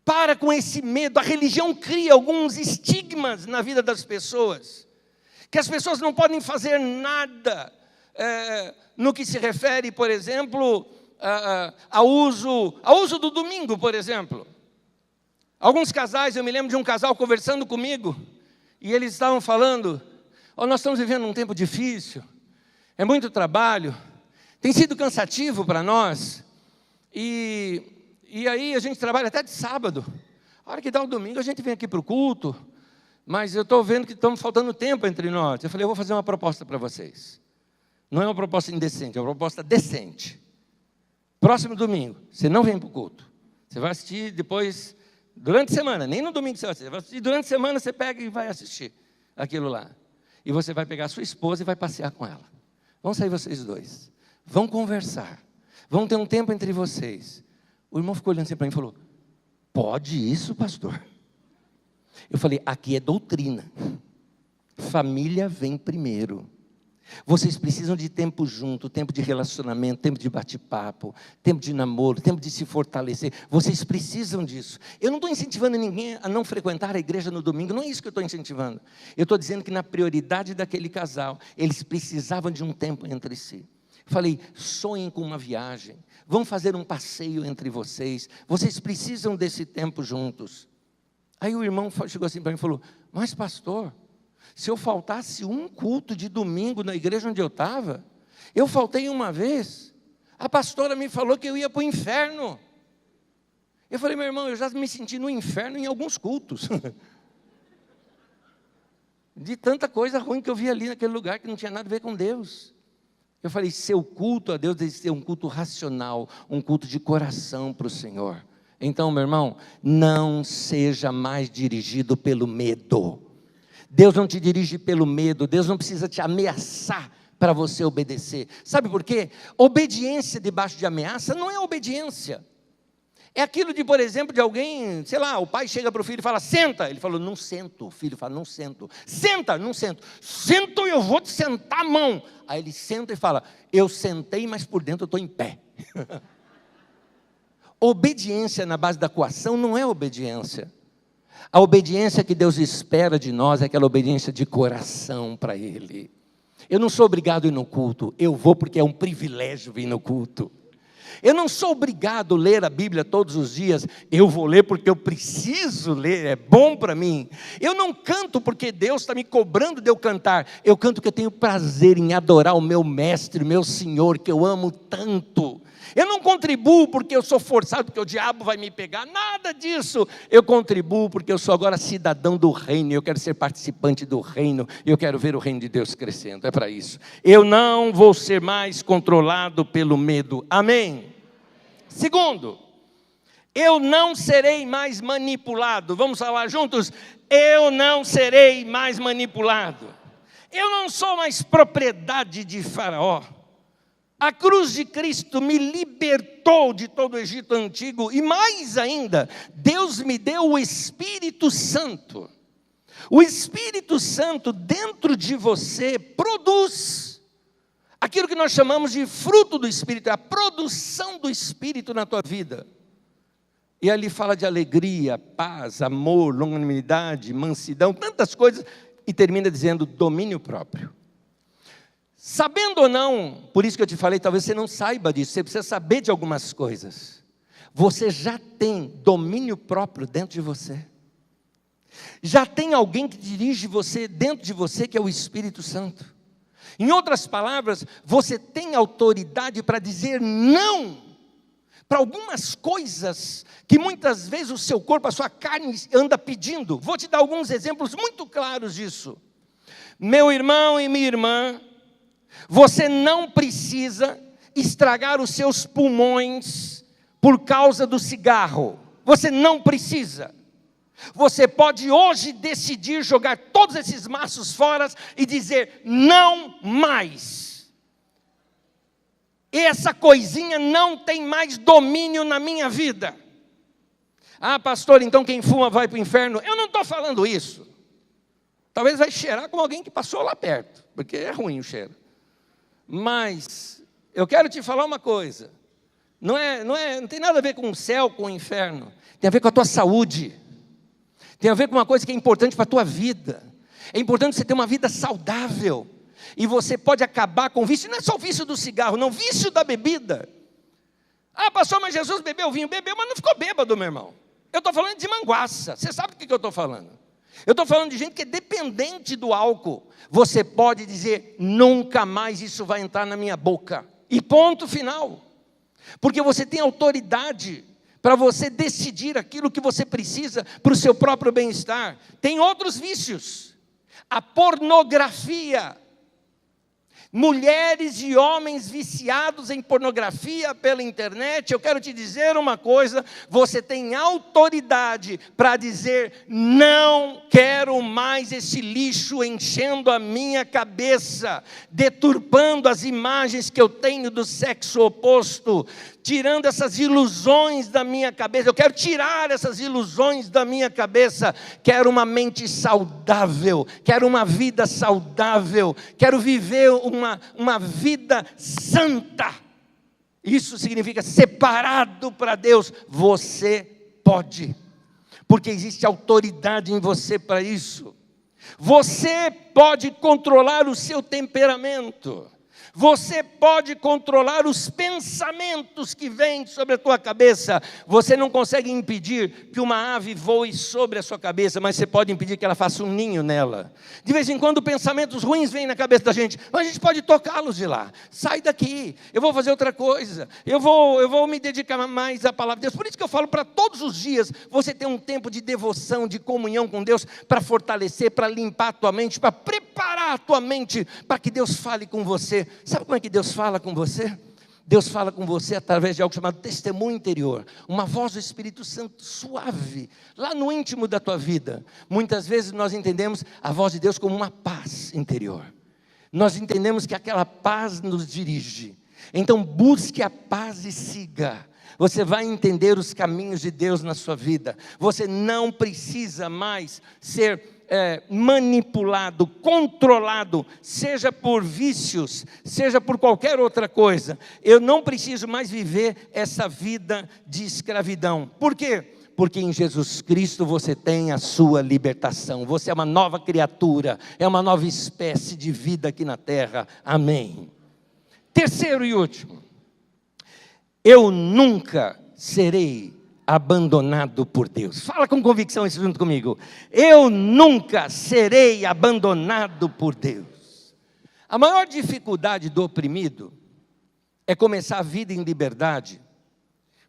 Para com esse medo. A religião cria alguns estigmas na vida das pessoas, que as pessoas não podem fazer nada, no que se refere, por exemplo, ao uso do domingo, por exemplo. Alguns casais, eu me lembro de um casal conversando comigo, e eles estavam falando, nós estamos vivendo um tempo difícil, é muito trabalho, tem sido cansativo para nós, e aí a gente trabalha até de sábado, a hora que dá o domingo a gente vem aqui para o culto, mas eu estou vendo que estamos faltando tempo entre nós. Eu falei, eu vou fazer uma proposta para vocês. Não é uma proposta indecente, é uma proposta decente. Próximo domingo, você não vem para o culto. Você vai assistir depois, durante a semana, nem no domingo você vai assistir. Durante a semana você pega e vai assistir aquilo lá. E você vai pegar a sua esposa e vai passear com ela. Vão sair vocês dois. Vão conversar. Vão ter um tempo entre vocês. O irmão ficou olhando assim para mim e falou, pode isso, pastor? Eu falei, aqui é doutrina. Família vem primeiro. Vocês precisam de tempo junto, tempo de relacionamento, tempo de bate-papo, tempo de namoro, tempo de se fortalecer. Vocês precisam disso. Eu não estou incentivando ninguém a não frequentar a igreja no domingo, não é isso que eu estou incentivando. Eu estou dizendo que na prioridade daquele casal, eles precisavam de um tempo entre si. Falei, sonhem com uma viagem, vão fazer um passeio entre vocês precisam desse tempo juntos. Aí o irmão chegou assim para mim e falou, mas pastor, se eu faltasse um culto de domingo na igreja onde eu estava, eu faltei uma vez, a pastora me falou que eu ia para o inferno. Eu falei, meu irmão, eu já me senti no inferno em alguns cultos. de tanta coisa ruim que eu vi ali naquele lugar que não tinha nada a ver com Deus. Eu falei, seu culto a Deus deve ser um culto racional, um culto de coração para o Senhor. Então, meu irmão, não seja mais dirigido pelo medo. Deus não te dirige pelo medo, Deus não precisa te ameaçar para você obedecer. Sabe por quê? Obediência debaixo de ameaça não é obediência. É aquilo de, por exemplo, de alguém, sei lá, o pai chega para o filho e fala, senta. Ele falou, não sento. O filho fala, não sento. Senta, não sento. Sento e eu vou te sentar a mão. Aí ele senta e fala, eu sentei, mas por dentro eu estou em pé. Obediência na base da coação não é obediência. A obediência que Deus espera de nós é aquela obediência de coração para Ele. Eu não sou obrigado a ir no culto, eu vou porque é um privilégio vir no culto. Eu não sou obrigado a ler a Bíblia todos os dias, eu vou ler porque eu preciso ler, é bom para mim. Eu não canto porque Deus está me cobrando de eu cantar, eu canto porque eu tenho prazer em adorar o meu mestre, o meu Senhor, que eu amo tanto. Eu não contribuo porque eu sou forçado, porque o diabo vai me pegar, nada disso. Eu contribuo porque eu sou agora cidadão do reino, eu quero ser participante do reino, eu quero ver o reino de Deus crescendo, é para isso. Eu não vou ser mais controlado pelo medo, amém? Segundo, eu não serei mais manipulado, vamos falar juntos? Eu não serei mais manipulado. Eu não sou mais propriedade de Faraó. A cruz de Cristo me libertou de todo o Egito antigo e mais ainda, Deus me deu o Espírito Santo. O Espírito Santo dentro de você produz aquilo que nós chamamos de fruto do Espírito, a produção do Espírito na tua vida. E ali fala de alegria, paz, amor, longanimidade, mansidão, tantas coisas, e termina dizendo domínio próprio. Sabendo ou não, por isso que eu te falei, talvez você não saiba disso, você precisa saber de algumas coisas. Você já tem domínio próprio dentro de você. Já tem alguém que dirige você dentro de você, que é o Espírito Santo. Em outras palavras, você tem autoridade para dizer não para algumas coisas que muitas vezes o seu corpo, a sua carne anda pedindo. Vou te dar alguns exemplos muito claros disso. Meu irmão e minha irmã, você não precisa estragar os seus pulmões por causa do cigarro. Você não precisa. Você pode hoje decidir jogar todos esses maços fora e dizer não mais. Essa coisinha não tem mais domínio na minha vida. Ah, pastor, então quem fuma vai para o inferno? Eu não estou falando isso. Talvez vai cheirar como alguém que passou lá perto, porque é ruim o cheiro. Mas eu quero te falar uma coisa. Não tem nada a ver com o céu, com o inferno. Tem a ver com a tua saúde. Tem a ver com uma coisa que é importante para a tua vida. É importante você ter uma vida saudável. E você pode acabar com o vício. Não é só o vício do cigarro, não. O vício da bebida. Ah, pastor, mas Jesus bebeu vinho. Bebeu, mas não ficou bêbado, meu irmão. Eu estou falando de manguaça. Você sabe do que eu estou falando? Eu estou falando de gente que é dependente do álcool. Você pode dizer, nunca mais isso vai entrar na minha boca. E ponto final. Porque você tem autoridade para você decidir aquilo que você precisa para o seu próprio bem-estar. Tem outros vícios. A pornografia. Mulheres e homens viciados em pornografia pela internet. Eu quero te dizer uma coisa, você tem autoridade para dizer, não quero mais esse lixo enchendo a minha cabeça, deturpando as imagens que eu tenho do sexo oposto, tirando essas ilusões da minha cabeça. Eu quero tirar essas ilusões da minha cabeça. Quero uma mente saudável, quero uma vida saudável, quero viver uma vida santa. Isso significa separado para Deus. Você pode, porque existe autoridade em você para isso. Você pode controlar o seu temperamento. Você pode controlar os pensamentos que vêm sobre a tua cabeça. Você não consegue impedir que uma ave voe sobre a sua cabeça, mas você pode impedir que ela faça um ninho nela. De vez em quando pensamentos ruins vêm na cabeça da gente, mas a gente pode tocá-los de lá. Sai daqui, eu vou fazer outra coisa, eu vou me dedicar mais à palavra de Deus. Por isso que eu falo para todos os dias, você ter um tempo de devoção, de comunhão com Deus, para fortalecer, para limpar a tua mente, para preparar a tua mente, para que Deus fale com você. Sabe como é que Deus fala com você? Deus fala com você através de algo chamado testemunho interior, uma voz do Espírito Santo suave, lá no íntimo da tua vida. Muitas vezes nós entendemos a voz de Deus como uma paz interior. Nós entendemos que aquela paz nos dirige. Então busque a paz e siga. Você vai entender os caminhos de Deus na sua vida. Você não precisa mais ser manipulado, controlado, seja por vícios, seja por qualquer outra coisa. Eu não preciso mais viver essa vida de escravidão. Por quê? Porque em Jesus Cristo você tem a sua libertação. Você é uma nova criatura, é uma nova espécie de vida aqui na terra. Amém. Terceiro e último. Eu nunca serei abandonado por Deus. Fala com convicção isso junto comigo. Eu nunca serei abandonado por Deus. A maior dificuldade do oprimido é começar a vida em liberdade,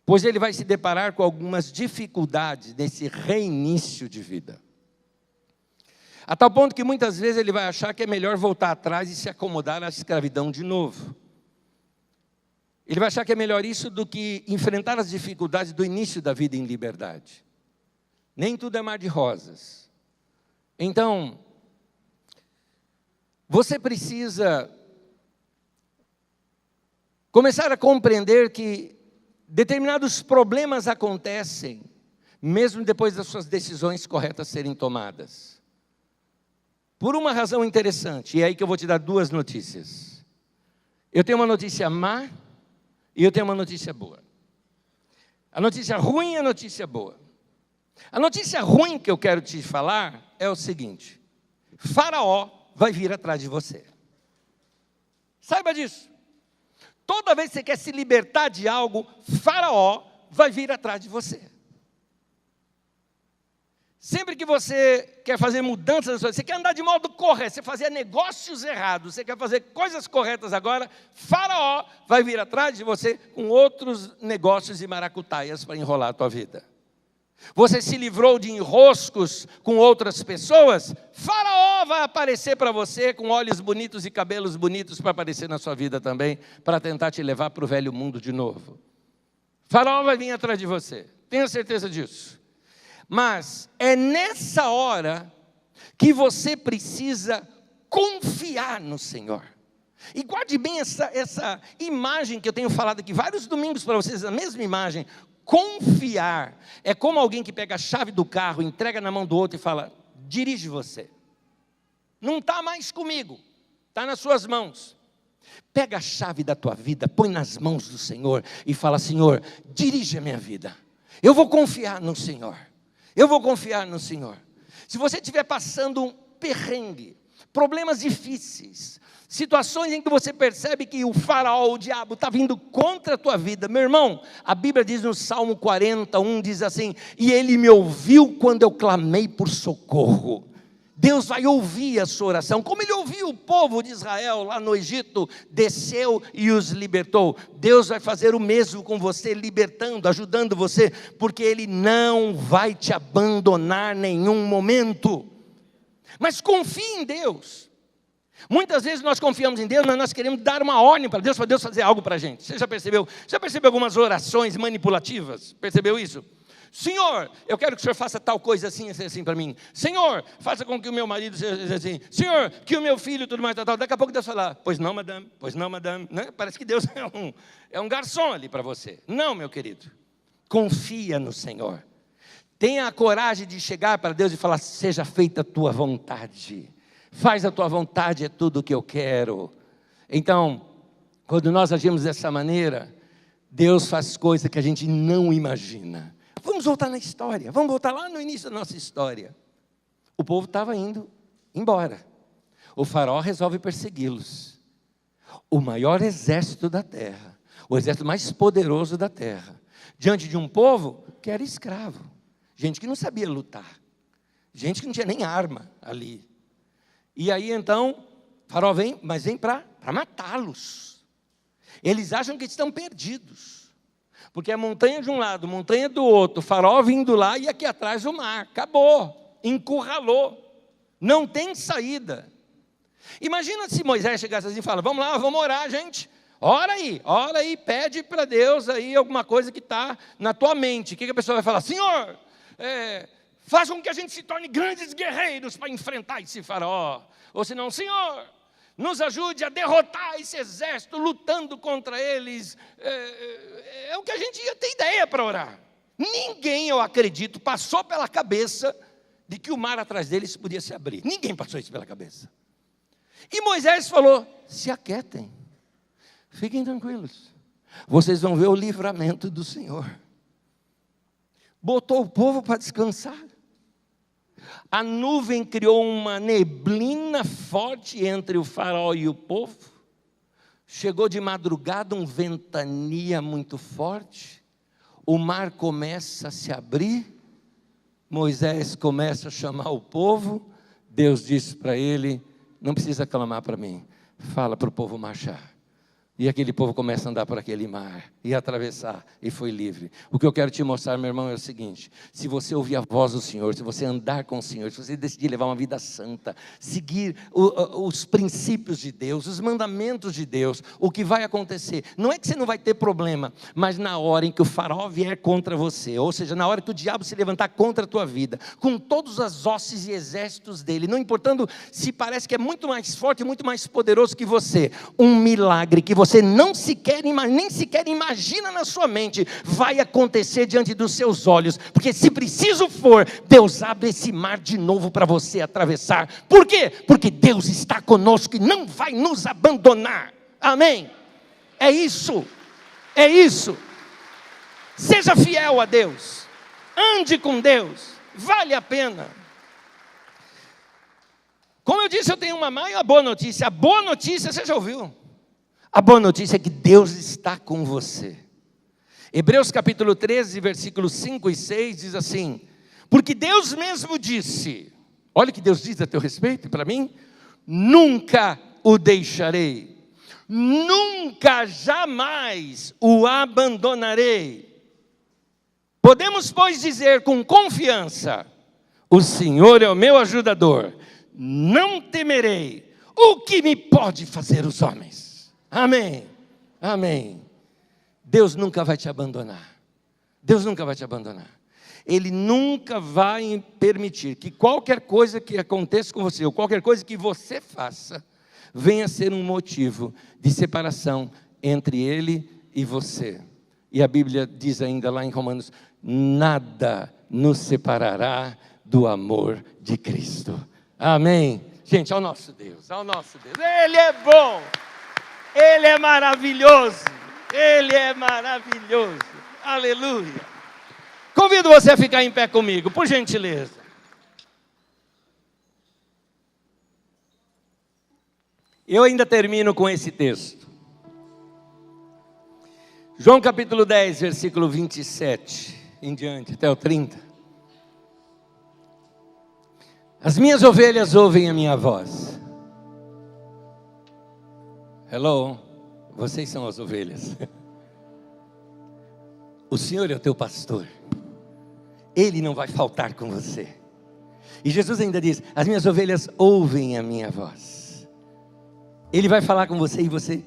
pois ele vai se deparar com algumas dificuldades nesse reinício de vida. A tal ponto que muitas vezes ele vai achar que é melhor voltar atrás e se acomodar à escravidão de novo. Ele vai achar que é melhor isso do que enfrentar as dificuldades do início da vida em liberdade. Nem tudo é mar de rosas. Então, você precisa começar a compreender que determinados problemas acontecem, mesmo depois das suas decisões corretas serem tomadas. Por uma razão interessante, e é aí que eu vou te dar duas notícias. Eu tenho uma notícia má, e eu tenho uma notícia boa. A notícia ruim e a notícia boa. A notícia ruim que eu quero te falar é o seguinte: Faraó vai vir atrás de você. Saiba disso. Toda vez que você quer se libertar de algo, Faraó vai vir atrás de você. Sempre que você quer fazer mudanças, você quer andar de modo correto, você fazer negócios errados, você quer fazer coisas corretas agora, Faraó vai vir atrás de você com outros negócios e maracutaias para enrolar a tua vida. Você se livrou de enroscos com outras pessoas, Faraó vai aparecer para você com olhos bonitos e cabelos bonitos para aparecer na sua vida também, para tentar te levar para o velho mundo de novo. Faraó vai vir atrás de você, tenha certeza disso. Mas é nessa hora que você precisa confiar no Senhor. E guarde bem essa imagem que eu tenho falado aqui vários domingos para vocês, a mesma imagem. Confiar é como alguém que pega a chave do carro, entrega na mão do outro e fala: dirige você. Não está mais comigo, está nas suas mãos. Pega a chave da tua vida, põe nas mãos do Senhor e fala: Senhor, dirige a minha vida. Eu vou confiar no Senhor. Eu vou confiar no Senhor. Se você estiver passando um perrengue, problemas difíceis, situações em que você percebe que o faraó, o diabo, está vindo contra a tua vida, meu irmão, a Bíblia diz no Salmo 41, diz assim: e ele me ouviu quando eu clamei por socorro. Deus vai ouvir a sua oração, como ele ouviu o povo de Israel lá no Egito, desceu e os libertou. Deus vai fazer o mesmo com você, libertando, ajudando você, porque ele não vai te abandonar em nenhum momento. Mas confie em Deus. Muitas vezes nós confiamos em Deus, mas nós queremos dar uma ordem para Deus fazer algo para a gente. Você já percebeu? Já percebeu algumas orações manipulativas? Percebeu isso? Senhor, eu quero que o Senhor faça tal coisa assim, assim, assim para mim. Senhor, faça com que o meu marido seja assim. Senhor, que o meu filho, tudo mais, tal. Daqui a pouco Deus fala: pois não, madame, né? Parece que Deus é um garçom ali para você. Não, meu querido. Confia no Senhor. Tenha a coragem de chegar para Deus e falar: seja feita a tua vontade. Faz a tua vontade, é tudo o que eu quero. Então, quando nós agimos dessa maneira, Deus faz coisas que a gente não imagina. Vamos voltar na história, vamos voltar lá no início da nossa história. O povo estava indo embora. O faraó resolve persegui-los. o maior exército da terra, o exército mais poderoso da terra, diante de um povo que era escravo, gente que não sabia lutar, gente que não tinha nem arma ali. E aí então, Faraó vem, mas vem para matá-los. Eles acham que estão perdidos, porque a montanha de um lado, montanha do outro, Faraó vindo lá e aqui atrás o mar, acabou, encurralou, não tem saída. Imagina se Moisés chegasse assim e fala: vamos lá, vamos orar, gente, ora aí, pede para Deus aí alguma coisa que está na tua mente. O que a pessoa vai falar? Senhor, faça com que a gente se torne grandes guerreiros para enfrentar esse Faraó. Ou senão, Senhor, nos ajude a derrotar esse exército lutando contra eles. É o que a gente ia ter ideia para orar. Ninguém, eu acredito, passou pela cabeça de que o mar atrás deles podia se abrir. Ninguém passou isso pela cabeça. E Moisés falou: se aquietem, fiquem tranquilos, vocês vão ver o livramento do Senhor. Botou o povo para descansar. A nuvem criou uma neblina forte entre o Faraó e o povo. Chegou de madrugada um ventania muito forte. O mar começa a se abrir. Moisés começa a chamar o povo. Deus disse para ele: não precisa clamar para mim, fala para o povo marchar. E aquele povo começa a andar por aquele mar, e atravessar, e foi livre. O que eu quero te mostrar, meu irmão, é o seguinte: se você ouvir a voz do Senhor, se você andar com o Senhor, se você decidir levar uma vida santa, seguir os princípios de Deus, os mandamentos de Deus, o que vai acontecer, não é que você não vai ter problema, mas na hora em que o Faraó vier contra você, ou seja, na hora que o diabo se levantar contra a tua vida, com todas as hostes e exércitos dele, não importando se parece que é muito mais forte, muito mais poderoso que você, um milagre que você nem sequer imagina na sua mente, vai acontecer diante dos seus olhos, porque se preciso for, Deus abre esse mar de novo para você atravessar. Por quê? Porque Deus está conosco e não vai nos abandonar. Amém? É isso, seja fiel a Deus, ande com Deus, vale a pena. Como eu disse, eu tenho uma má e uma boa notícia. A boa notícia você já ouviu. A boa notícia é que Deus está com você. Hebreus capítulo 13, versículos 5 e 6 diz assim: porque Deus mesmo disse, olha o que Deus diz a teu respeito e para mim: nunca o deixarei, nunca jamais o abandonarei. Podemos, pois, dizer com confiança: o Senhor é o meu ajudador, não temerei o que me pode fazer os homens. Amém, amém. Deus nunca vai te abandonar. Deus nunca vai te abandonar. Ele nunca vai permitir que qualquer coisa que aconteça com você, ou qualquer coisa que você faça, venha a ser um motivo de separação entre Ele e você. E a Bíblia diz ainda lá em Romanos: nada nos separará do amor de Cristo. Amém. Gente, ao nosso Deus, Ele é bom. Ele é maravilhoso, Ele é maravilhoso, aleluia. Convido você a ficar em pé comigo, por gentileza. Eu ainda termino com esse texto. João capítulo 10, versículo 27 em diante, até o 30. As minhas ovelhas ouvem a minha voz. Hello, vocês são as ovelhas. O Senhor é o teu pastor. Ele não vai faltar com você. E Jesus ainda diz: as minhas ovelhas ouvem a minha voz. Ele vai falar com você e você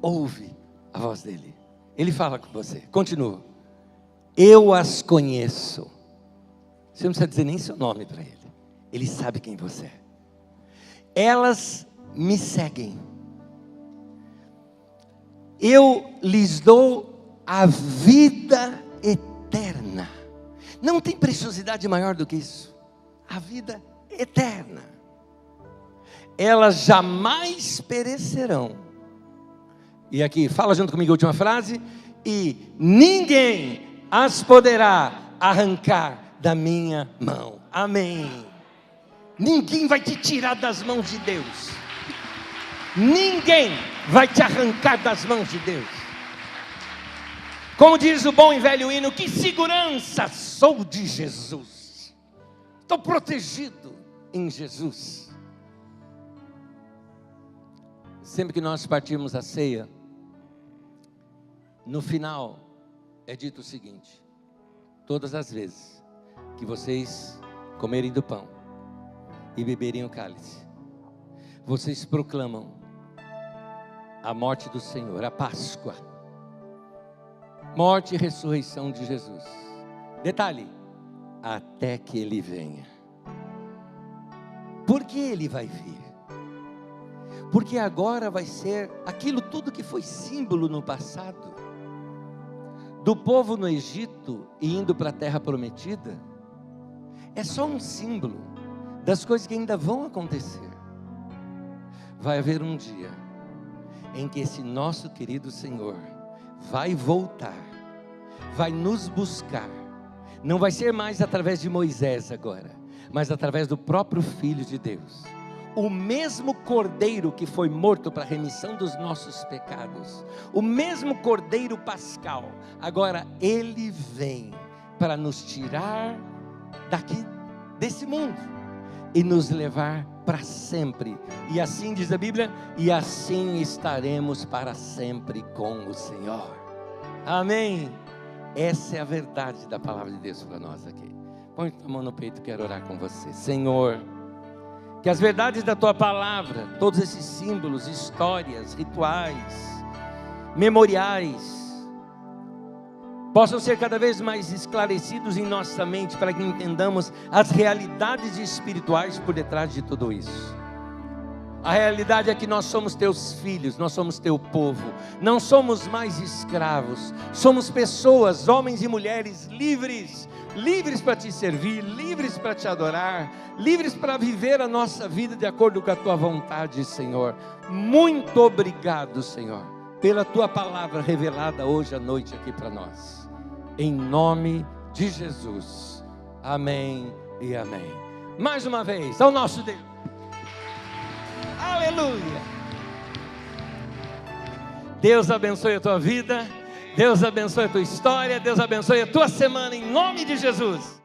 ouve a voz dele. Ele fala com você. Continua. Eu as conheço. Você não precisa dizer nem seu nome para ele. Ele sabe quem você é. Elas me seguem. Eu lhes dou a vida eterna. Não tem preciosidade maior do que isso. A vida eterna. Elas jamais perecerão. E aqui, fala junto comigo a última frase. E ninguém as poderá arrancar da minha mão. Amém. Ninguém vai te tirar das mãos de Deus. Ninguém vai te arrancar das mãos de Deus. Como diz o bom e velho hino, que segurança sou de Jesus. Estou protegido em Jesus. Sempre que nós partimos a ceia, no final é dito o seguinte: todas as vezes que vocês comerem do pão e beberem o cálice, vocês proclamam a morte do Senhor, a Páscoa, morte e ressurreição de Jesus. Detalhe, até que Ele venha. Por que Ele vai vir? Porque agora vai ser aquilo tudo que foi símbolo no passado, do povo no Egito e indo para a terra prometida. É só um símbolo das coisas que ainda vão acontecer. Vai haver um dia em que esse nosso querido Senhor vai voltar, vai nos buscar. Não vai ser mais através de Moisés agora, mas através do próprio Filho de Deus. O mesmo Cordeiro que foi morto para a remissão dos nossos pecados, o mesmo Cordeiro pascal, agora Ele vem para nos tirar daqui, desse mundo, e nos levar para sempre. E assim diz a Bíblia, e assim estaremos para sempre com o Senhor. Amém. Essa é a verdade da palavra de Deus para nós aqui. Põe a mão no peito, quero orar com você. Senhor, que as verdades da Tua palavra, todos esses símbolos, histórias, rituais, memoriais, possam ser cada vez mais esclarecidos em nossa mente, para que entendamos as realidades espirituais por detrás de tudo isso. A realidade é que nós somos Teus filhos, nós somos Teu povo, não somos mais escravos, somos pessoas, homens e mulheres livres, livres para Te servir, livres para Te adorar, livres para viver a nossa vida de acordo com a Tua vontade, Senhor. Muito obrigado, Senhor, pela Tua palavra revelada hoje à noite aqui para nós, em nome de Jesus, amém e amém. Mais uma vez, ao nosso Deus, aleluia. Deus abençoe a tua vida, Deus abençoe a tua história, Deus abençoe a tua semana, em nome de Jesus.